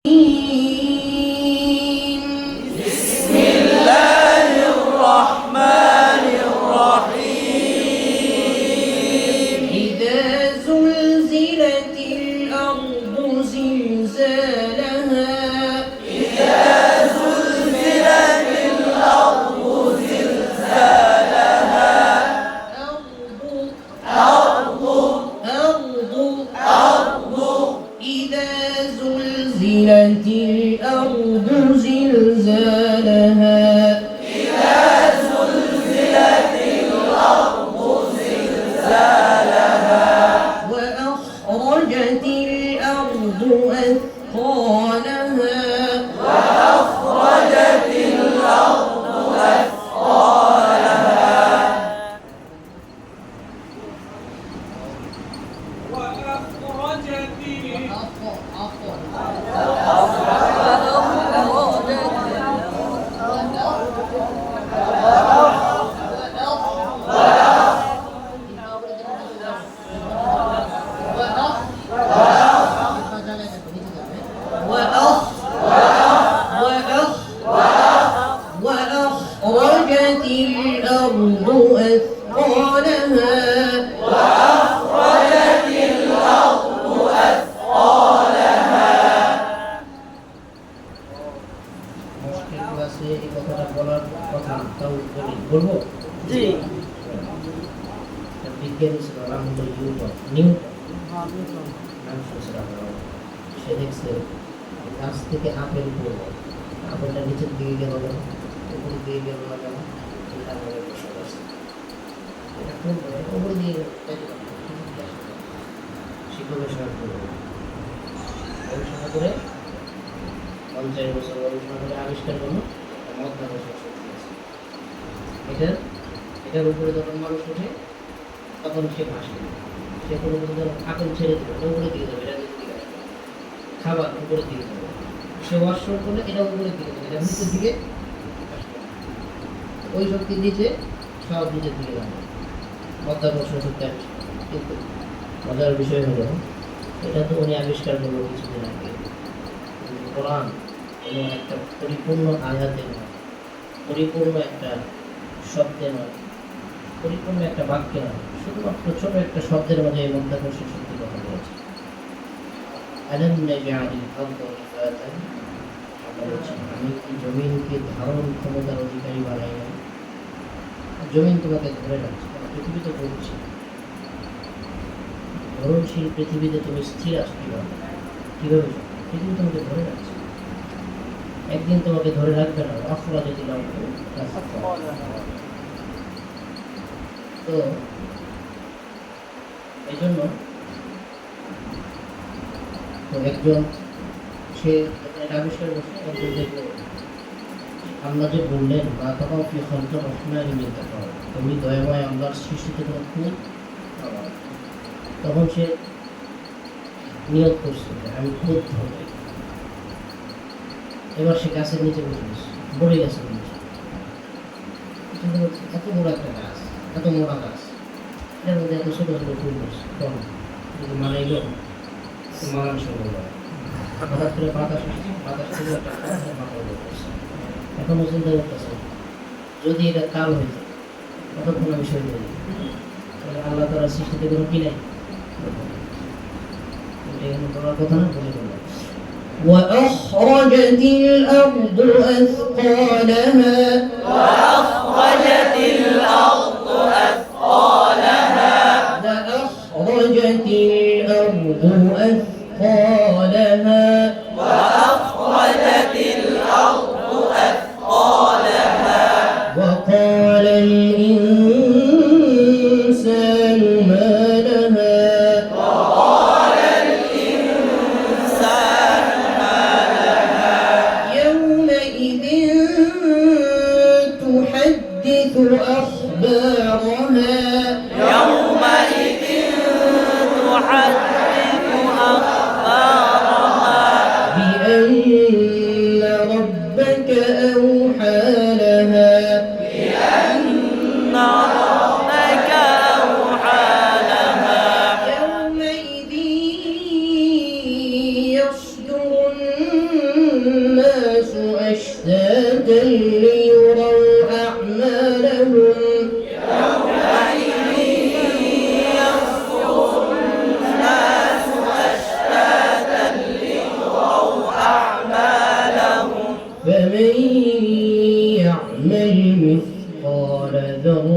بسم الله الرحمن الرحيم إذا زلزلت الأرض زلزالها إذا زلزلت الأرض زلزالها أرض إذا زلزلت الأرض زلزالها إذا زلزلت الأرض زلزالها وأخرجت الأرض أثقالها وأخرجت الأرض أثقالها وأخرجت الأرض أثقالها وأخرجت الأرض أثقالها মুশকিল ক্লাসে এই কথাটা বলার কথা তাও বলবো জি বিজ্ঞানী ছিল নাম হলো নিউটন নাম শুনছিলাম সে দেখছে গাছ থেকে আপেল পড়লো আপেলটা নিচের দিকে গেল না উপরের দিকে গেল না কেন এটা আমাদের বসে আছে উপরে দিয়ে শিক্ষকের সঙ্গে গবেষণা করে 50 বছর গবেষণা করে আবিষ্কার করলো মধ্যাকর্ষণ শক্তি আছে এটার উপরে যখন মানুষ ওঠে তখন সে ভাসে সে কোনো কিছু যখন আপেল ছেড়ে দেবে এটা উপরে দিয়ে যাবে এটা দিকে আসবে খাবার উপরে দিয়ে যাবে সে ওয়াশরুম করলে এটা উপরে দিয়ে যাবে এটা নিচের দিকে আসবে ওই শক্তি নিচে সব নিচের দিকে যাবে মধ্যাকর্ষণ শক্তি আবিষ্কার কিন্তু মজার বিষয় হলো এটা তো উনি আবিষ্কার করলো কিছুদিন আগে কোরআন কোনো একটা পরিপূর্ণ আয়াতের নয় পরিপূর্ণ একটা শব্দের নয় পরিপূর্ণ একটা বাক্যে নয় শুধুমাত্র ছোট একটা শব্দের মাঝে এই মধ্যাকর্ষণ শক্তির কথা বলেছে আমি কি জমিনকে ধারণ ক্ষমতার অধিকারী বানাই নাই জমিন তোমাকে ধরে রাখছে পৃথিবী তো বলছে ধরনশীল পৃথিবীতে তুমি স্থির আছো কিভাবে পৃথিবী তোমাকে ধরে রাখছে একদিন তোমাকে ধরে রাখবে না অফরা যদি তো এই জন্য তো একজন সে আবিষ্কার করছে একজন দেখলো আল্লাহ যে বললেন বা তখন কি হন্ত রহমান তুমি দয়াময় আল্লাহর সৃষ্টিতে তোমার খুব তখন সে নিয়োগ করছে আমি খুব ধরবে এবার সে গাছের নিচে বসে বড়ি গাছের নিচে এত বড় একটা গাছ এত মোটা গাছ এটার মধ্যে এত ছোটো ছোটো ফুল করছে তখন যদি মানাইল মানান শুরু হলো হঠাৎ করে বাতাস থেকে একটা মাথা করছে এখনও চিন্তা করতেছে যদি এটা কাল হয়ে যায় ততক্ষণ আমি সই করি তাহলে আল্লাহ তাআলার সৃষ্টিতে কোনো কি নাই এখানে বলার কথা না বলে বললাম وأخرجت الأرض أثقالها وأخرجت الأرض أثقالها وأخرجت الأرض أثقالها وأخرجت الأرض أثقالها وقال الإنسان ما لها يومئذ تحدث ليروا أعمالهم فمن يعمل مثقال ذرة